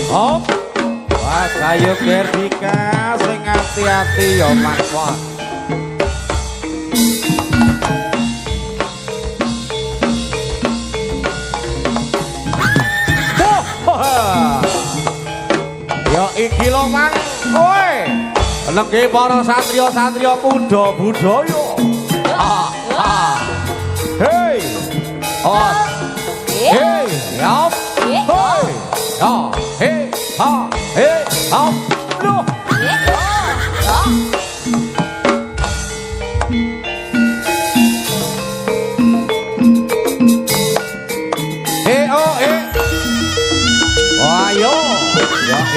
Hop. Wah, ayo Gerdika sing hati-hati yo Mas. Yo iki lho Mang, kowe. Lengge para satriya-satriya kuda budaya. Hey. Oh. Hey, yop. Hey. Oh, hey. Ha, hey. Hop. Loh.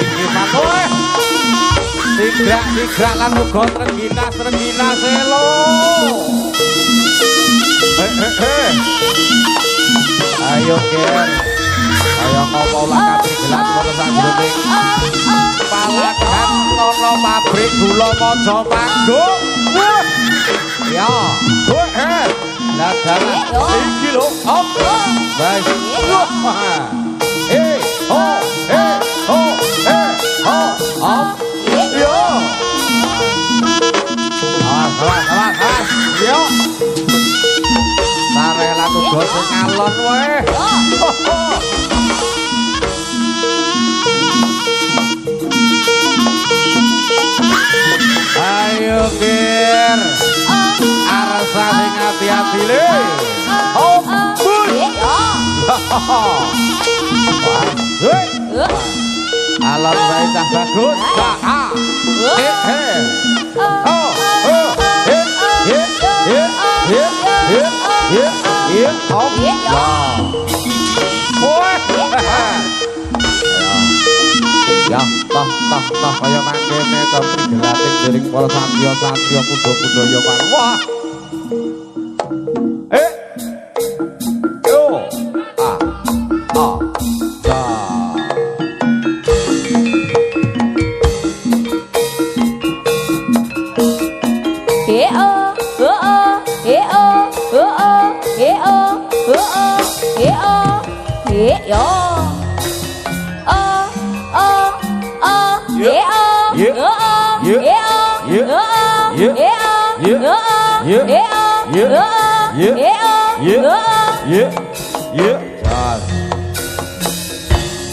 Iki makoe sigrak lan uga trenggina selo ayo Ger ayo ngopo lah katri gelat mono sanggone palagan nono pabrik gula Mojo Panggung ya lah dalan iki lho op guys yo yo sarela tugas sing alon wae ayo Ger arsa sing hati-hati le hop alon saya cah bagus ya toh kaya mangkene to prigelating dening para satriya-satriya kuda-kuda ya wah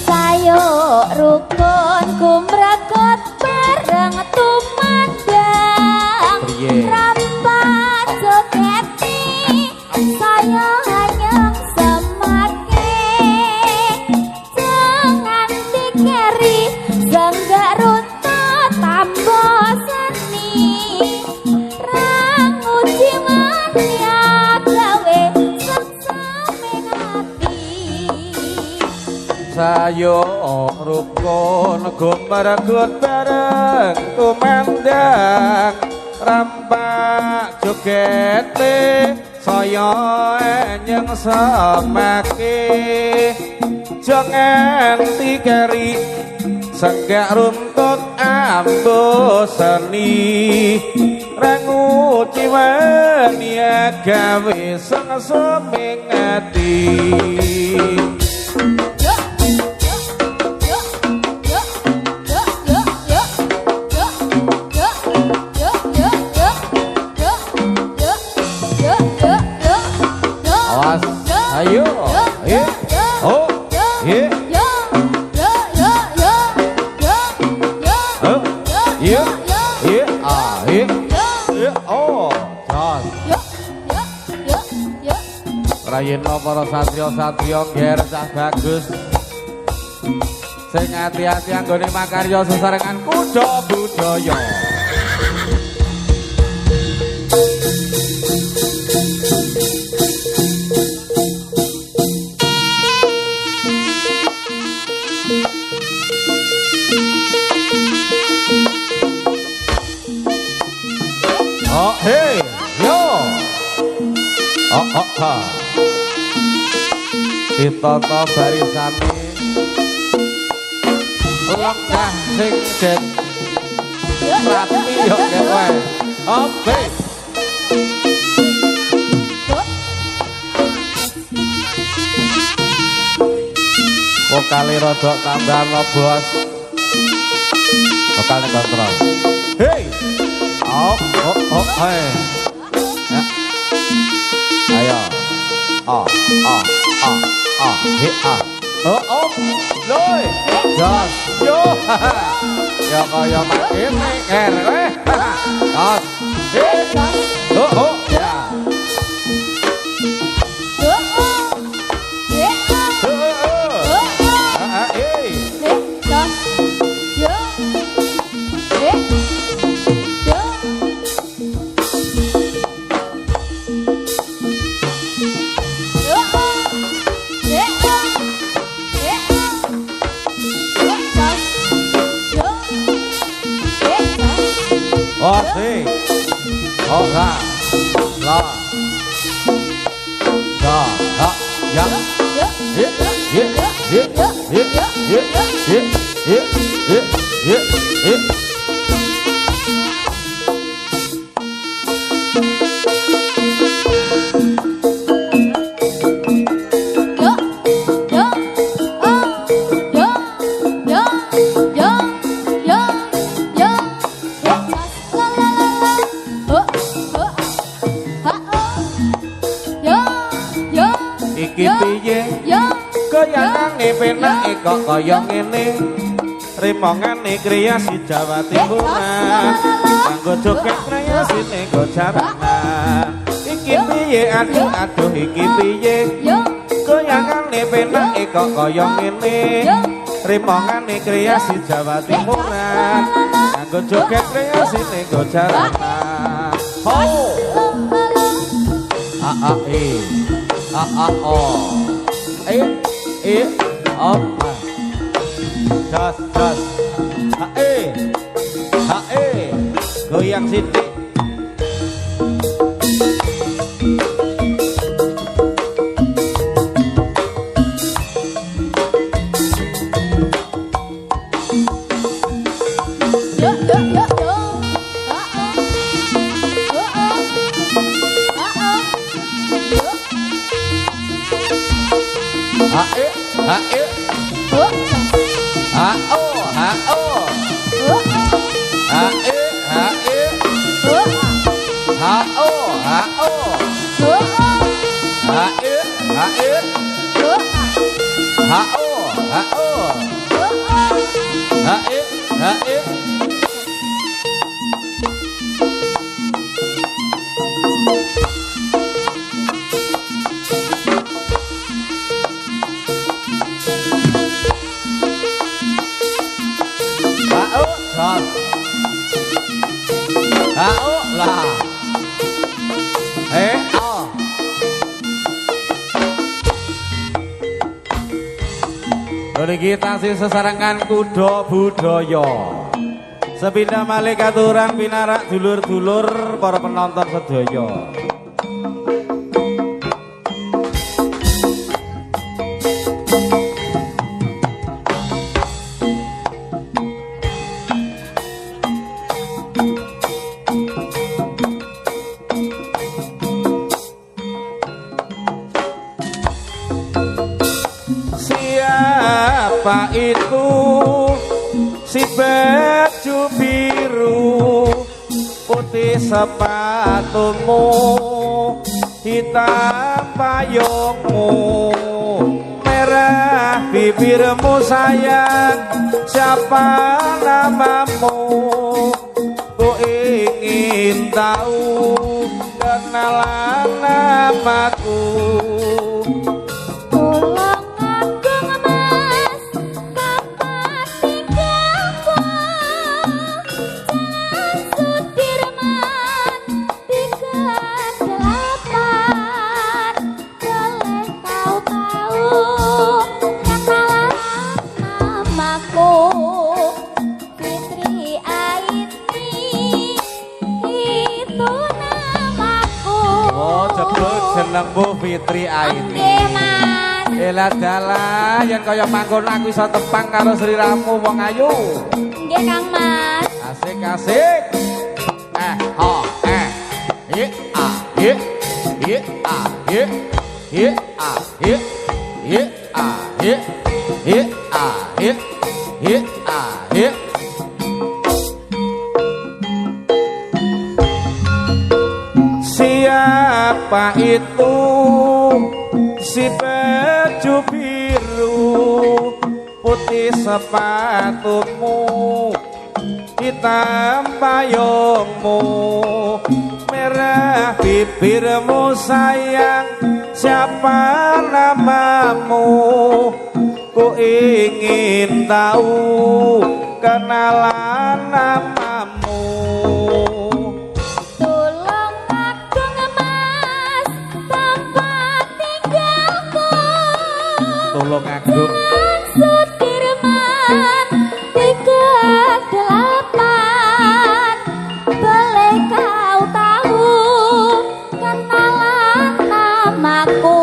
Sayo rukun kumrakot bareng tumandang rapat jogeti sayo hanyang semake jangan dikeri jangan runtut tambah seni rangu jiman ya gawe seksame hati sayo rukun gumaragut bareng tumandang rampak jogete saya enyeng semake jangan dikeri senggak runtut ambo seni rangu ciwan ya gawe sengsomeng hati ayo oh Rayena para satriya-satriya Ger cah bagus sing ati-ati anggone makarya sesarengan kuda budaya oh hey yo ha ditata barisane lenggah sing den rapi yo kowe oke vokale rada tambahan lo bos. Vokal kontrol. Hey. Hey. Ya. Ayo. He Loi. Jos. Yo. Ya kaya makin nger weh. Jos. He. Ya. Oh, si. Oh, ra. La. Da. Ha. Ya. Iki piye goyangane penake kok kaya ngene rimongane kreasi Jawa Timuran kanggo joget kreasine go jaranan iki piye aduh iki piye goyangane penake kok kaya ngene rimongane kreasi Jawa Timuran kanggo joget kreasine go jaranan ho Jas goyang sithik Niki taksih sesarengan kuda budaya. Sepindah malih katuran pinarak dulur-dulur para penonton sedaya. Siapa itu si baju biru putih sepatumu hitam payungmu merah bibirmu sayang siapa namamu ku ingin tahu kenalan namaku. Bu Fitri Aini. Elah dalah yen kaya mangkon aku iso tepang karo sliramu wong ayu. Nggih Kang Mas. Asik-asik. Siapa itu si baju biru putih sepatumu hitam payungmu merah bibirmu sayang siapa namamu ku ingin tahu kenalan namamu Tolong aku ngemas tempat tinggalku tolong aku Dengan Sudirman 38 Boleh kau tahu kenalan namaku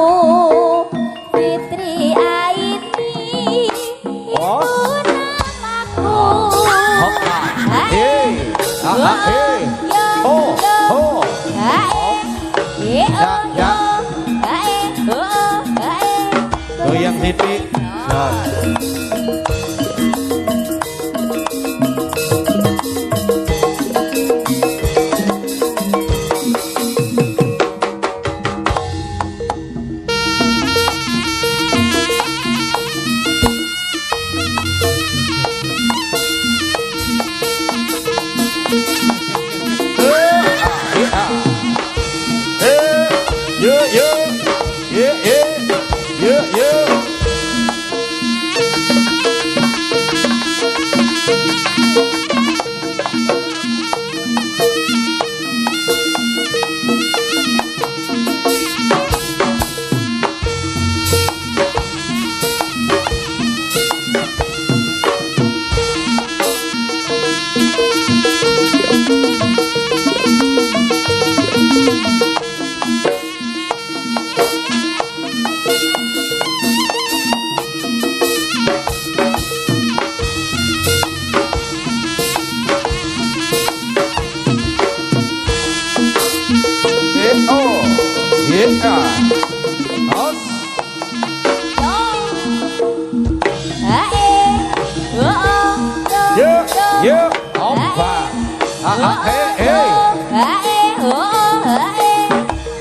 Fitri Aini Oh. itu namaku Hey, hey, oh, oh, goyang titik.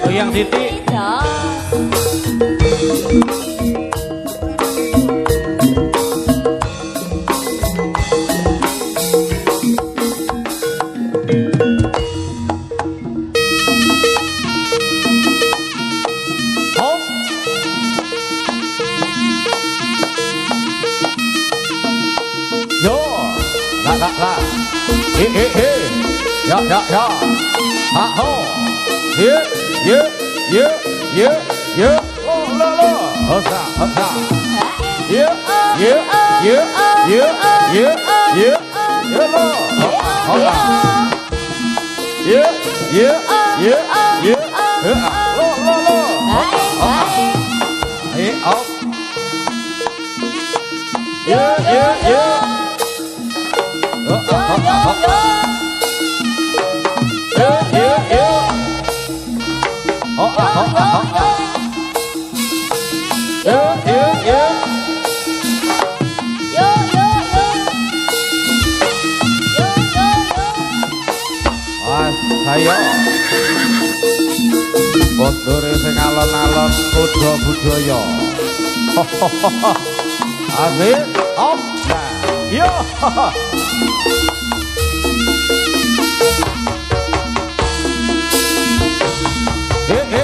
Goyang titik. Ya, ha ho, lo, hosa, Ayo Bondore sing alon-alon kuda budaya Asik op yo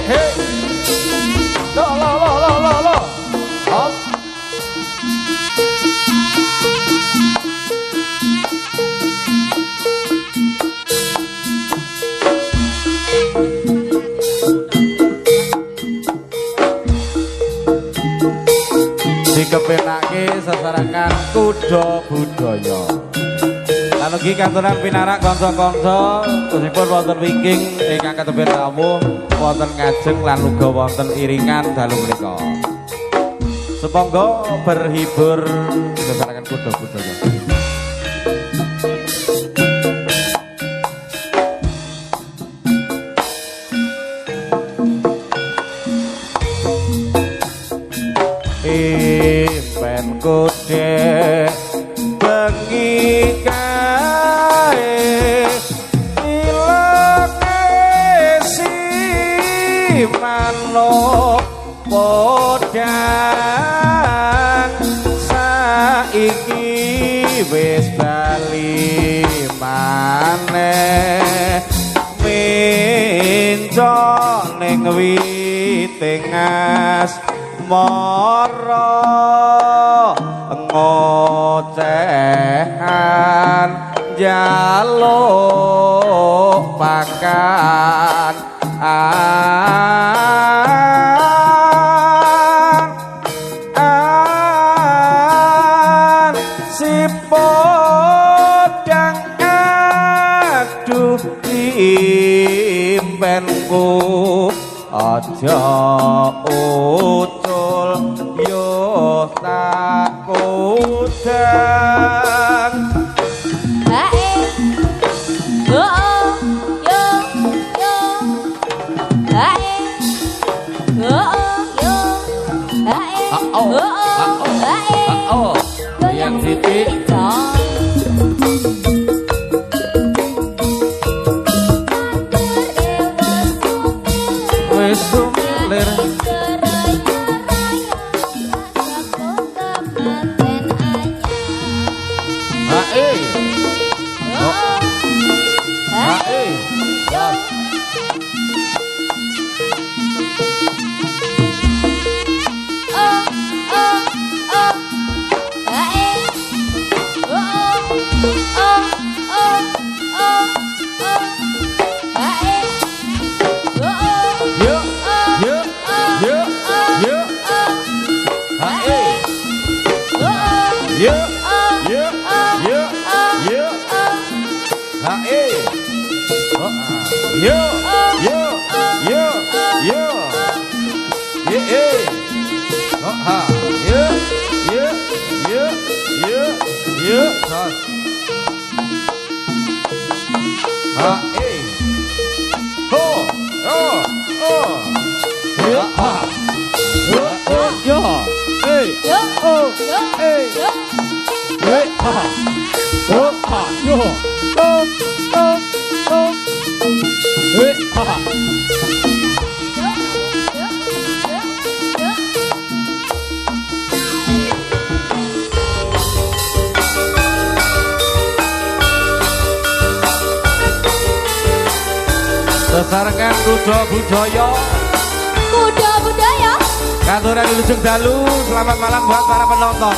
he lo op dikepenake sesarengan kuda budaya. Lan ugi kantunan pinarak kanca-kanca khususipun wonten wingking ingkang ketepen tamu wonten ngajeng lan uga wonten iringan dalu menika. Seponggo berhibur sesarengan kuda budaya. ben kodhe bengi kae ilake si manuk podang saiki wis bali maneh minco ning witingas mara ngocehan jaluk pakan si podang aduh impenku aja utul yo tak udang Hae oh yo yo Hae oh yo Hae oh hae yang titik wis sumilir hae hae Sesarengan kuda budaya Kantoran Wilujeng Dalu. Selamat malam buat para penonton.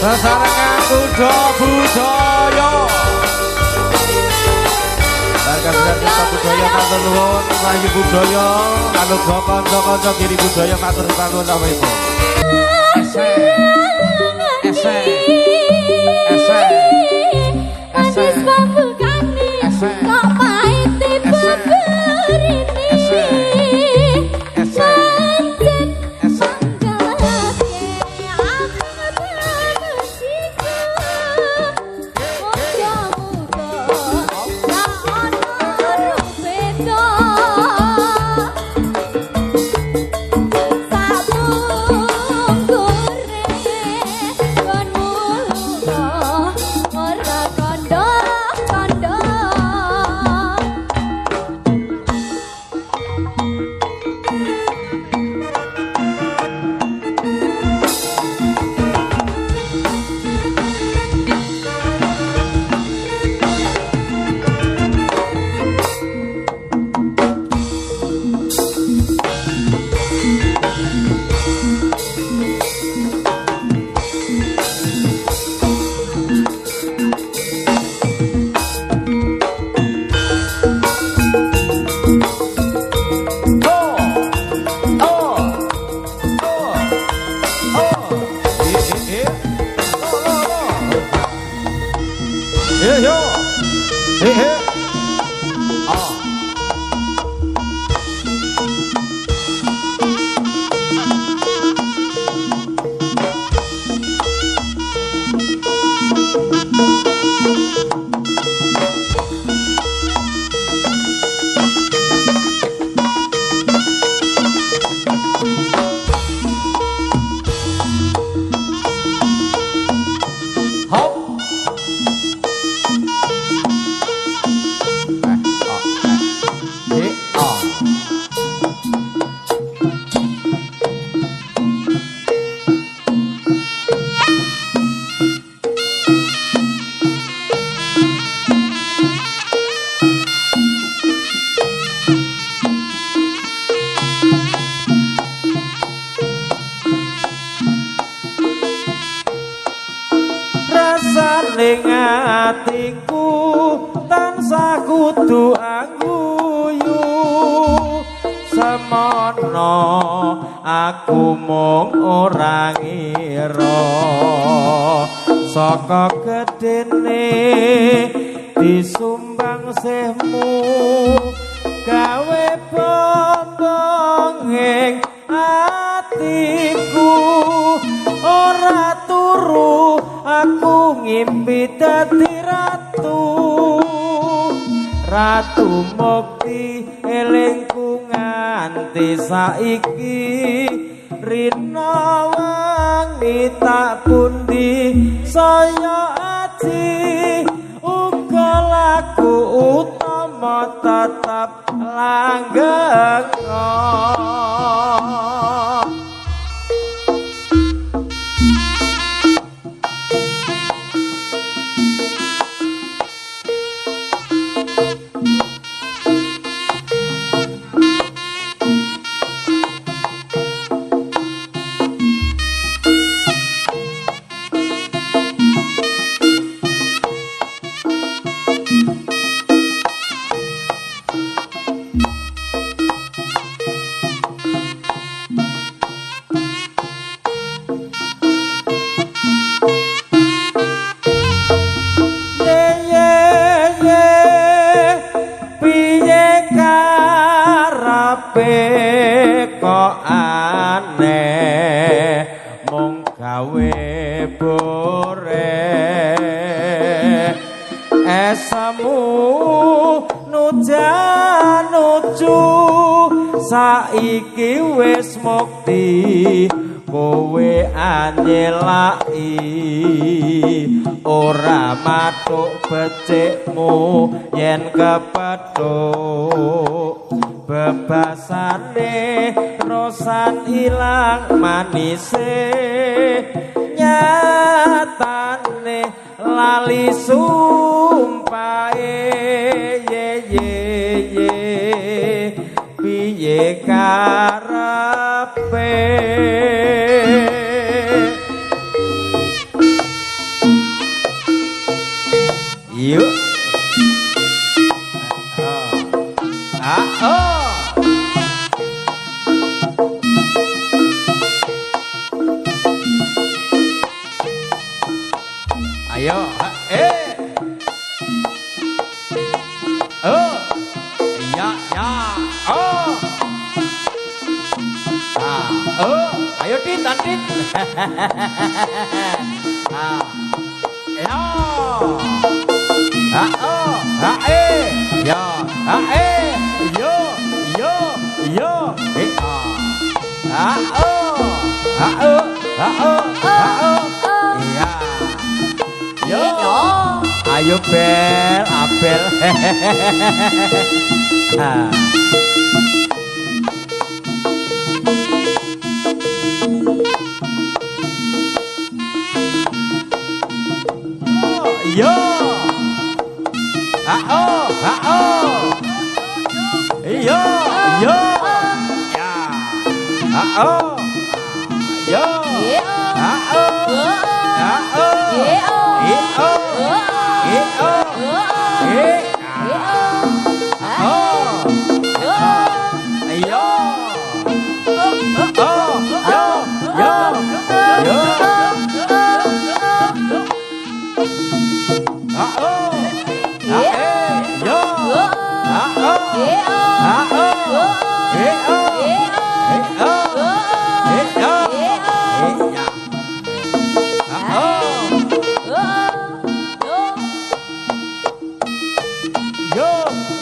Sesarengan kuda budaya matur nuwun Rayu Budaya lan uga kanca-kanca Giri Budaya matur nuwun sama ibu. Manis pambukane kok pahit beberini pancen mangkelake aku manusiku muga-muga ora ono beda Ning atiku tansah kudu angguyu semono aku mung ora ngira saka gedene disumbang sehmu gawe bombong ing atiku ora turu aku ngimpi dadi ratu mukti elingku nganti saiki rina wangi tak pundi saya aji uga laku utama tetap langgeng. Kok aneh mung gawe bore esmu nujan nuju saiki wis mukti kowe anyelaki ora matuk becikmu yen kepethuk bebasane rosan ilang manise nyatane lali sumpahe ye ye ye piye karepe yuk ah oh. Ayo, oh, ya, ya, oh, oh, ayo Dit, Dit, ya, oh, ya, yo, yo, yo, ya. Yo, ayo Bel, Abel. Yo,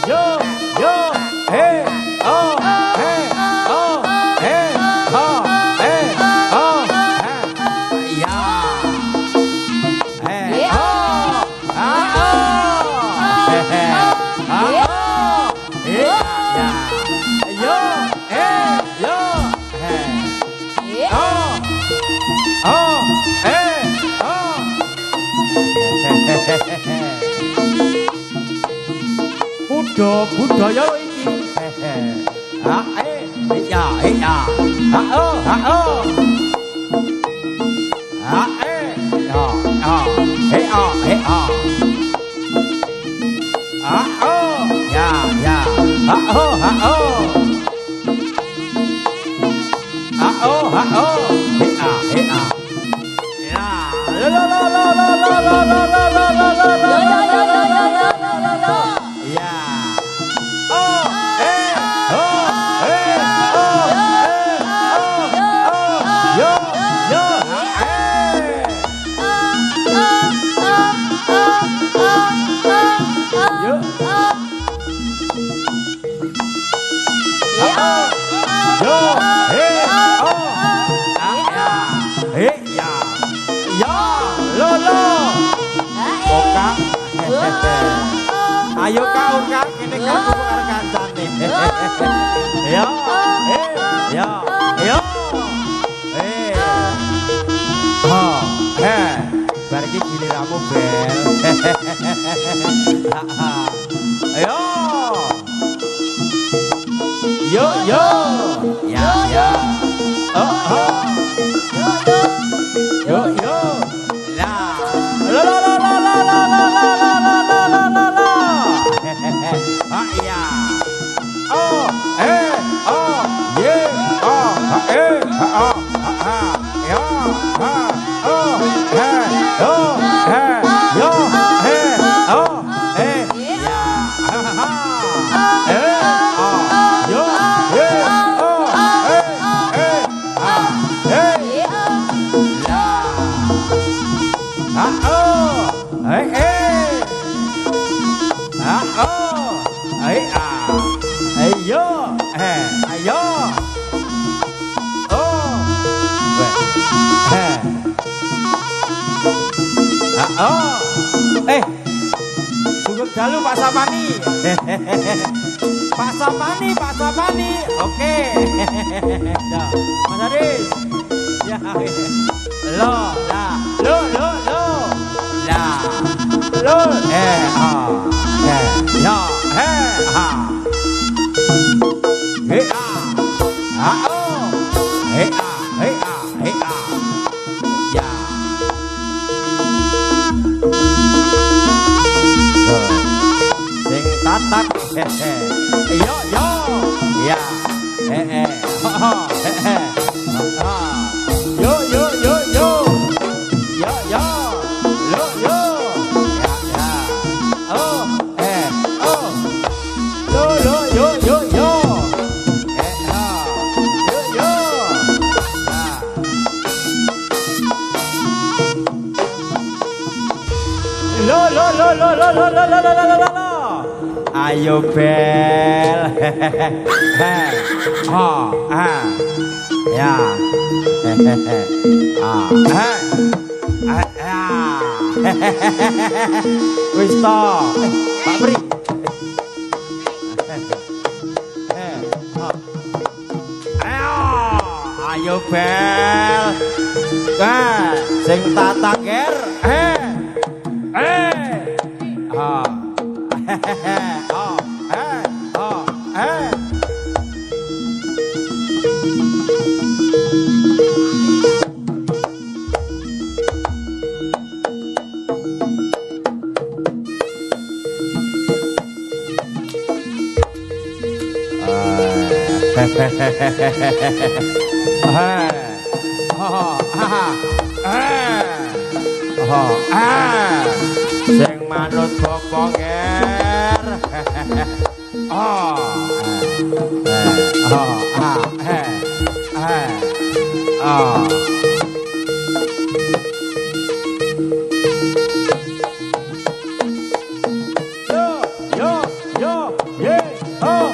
yo, yo, ya, yo, budaya iki. Ya, ya. Ayo kau kak, ini kamu karo kancane. Ya, ya, ya. Bar iki giliramu Bel. Ayo. Yo, yo. Ya, ya. Yo, yo. La. La la la la la la la la la la la la la. Ya. Oh, oh, yeah. Oh, ya. Oh, Sugeng dalu Pak Sapani. Pak Sapani, Pak Sapani. Oke. Dah, Mas Aris. Ya. Lo, lah. Lo. Lah. Lo. Ya. Tatak, yo yo. Yo yo yo yo. Yo yo. Yo yo. Ya ya. Oh, oh. Yo yo yo yo yo. Yo yo. Lo lo lo lo lo lo lo lo lo lo lo. Ayo bel. Ya. Wis to. Pak Pri. Ayo bel. Sing tak taker. Sing manut bapa nger. Yo yo yo ye oh.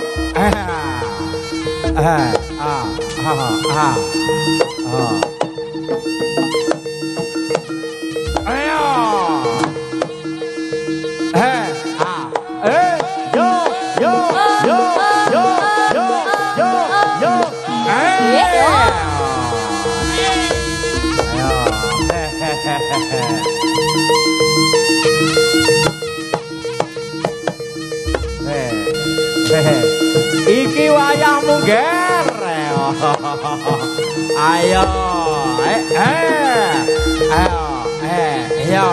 Iki wayahmu ger. Ayo. Ayo.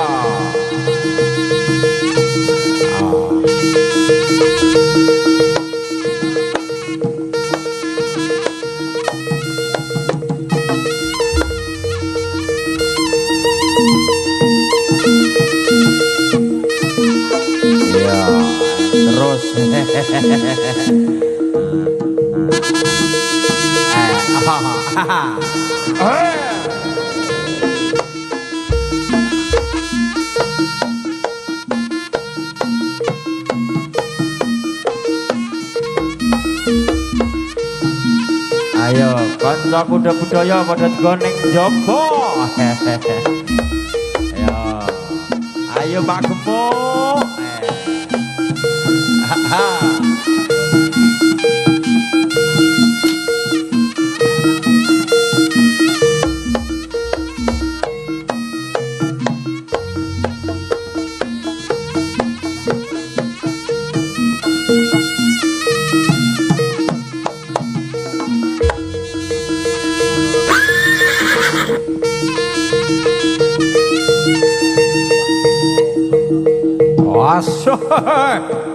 Terus ayo kanca kuda budaya pada goneng jopo. Ayo Pak Gempuk.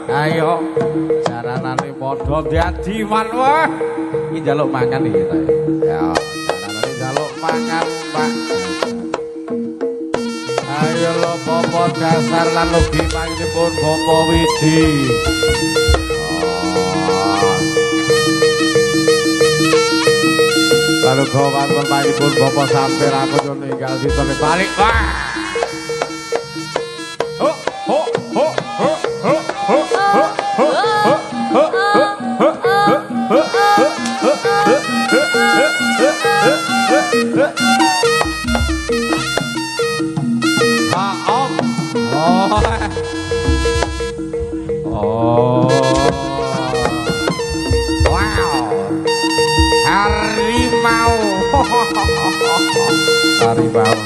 Ayo jaranane padha dadi manwah iki njaluk mangan iki ta ya jaranane njaluk mangan Pak ayo lho Bapak dasar lan ugi panjenipun Bapak Widi kalau kawan panjenipun Bapak sampai aku yo ninggal ditone balik Pak Harimau.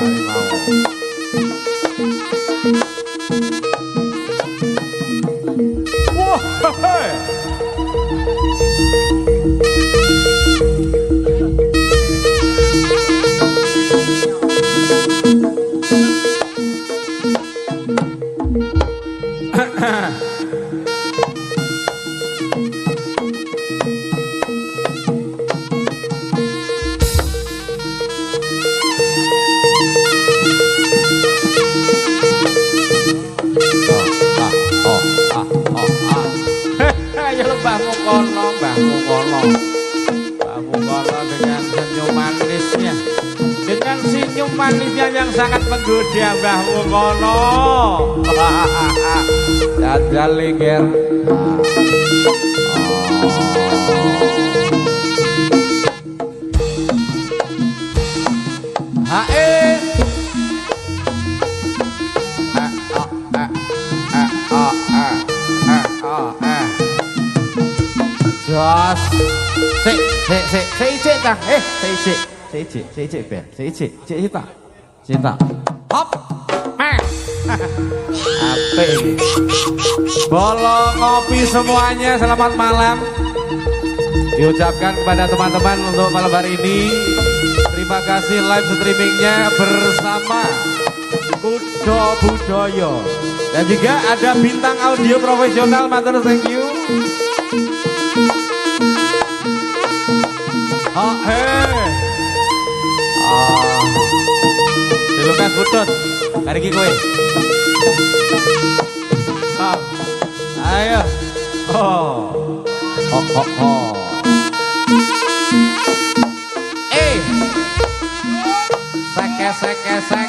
Mbah Mungkono. Mbah Mungkono dengan senyum manisnya. Dengan senyum manisnya yang sangat menggoda Mbah Mungkono. Dadal lingger. Hae. Jos. Sik ta. Sik Ben. Sik ta. Cinta. Hop. Apik. Bolo ngopi semuanya, selamat malam. Diucapkan kepada teman-teman untuk malam hari ini. Terima kasih live streamingnya bersama Kudo Budoyo. Dan juga ada bintang audio profesional, matur thank you. Oh, hey. Si Lukas Butut, hari ini kowe. Ayo. Oh. Sek.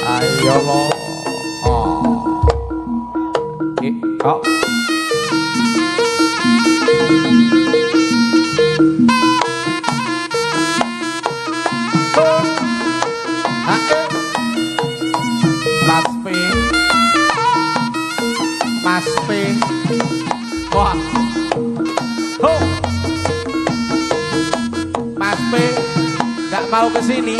Ayo lo. Mas P. Wah. Mas P nggak mau ke sini.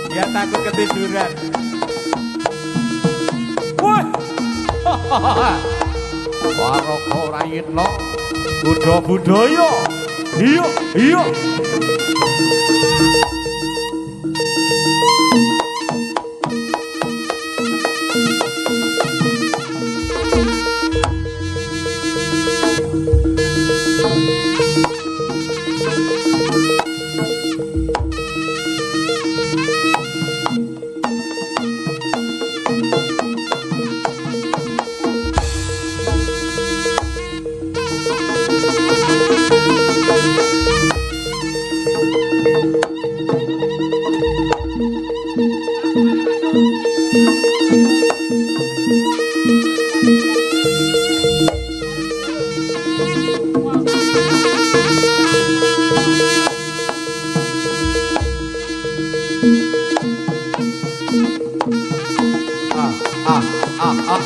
Dia takut ketiduran. Wah. Waroko Rayitno Kudo Budoyo. Iya.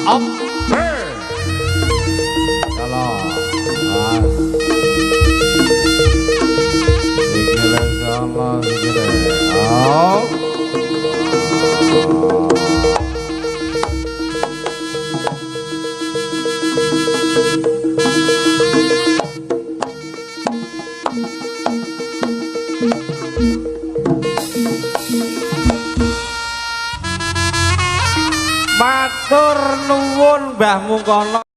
Up. Kalau matur nuwun Mbah Mungkono.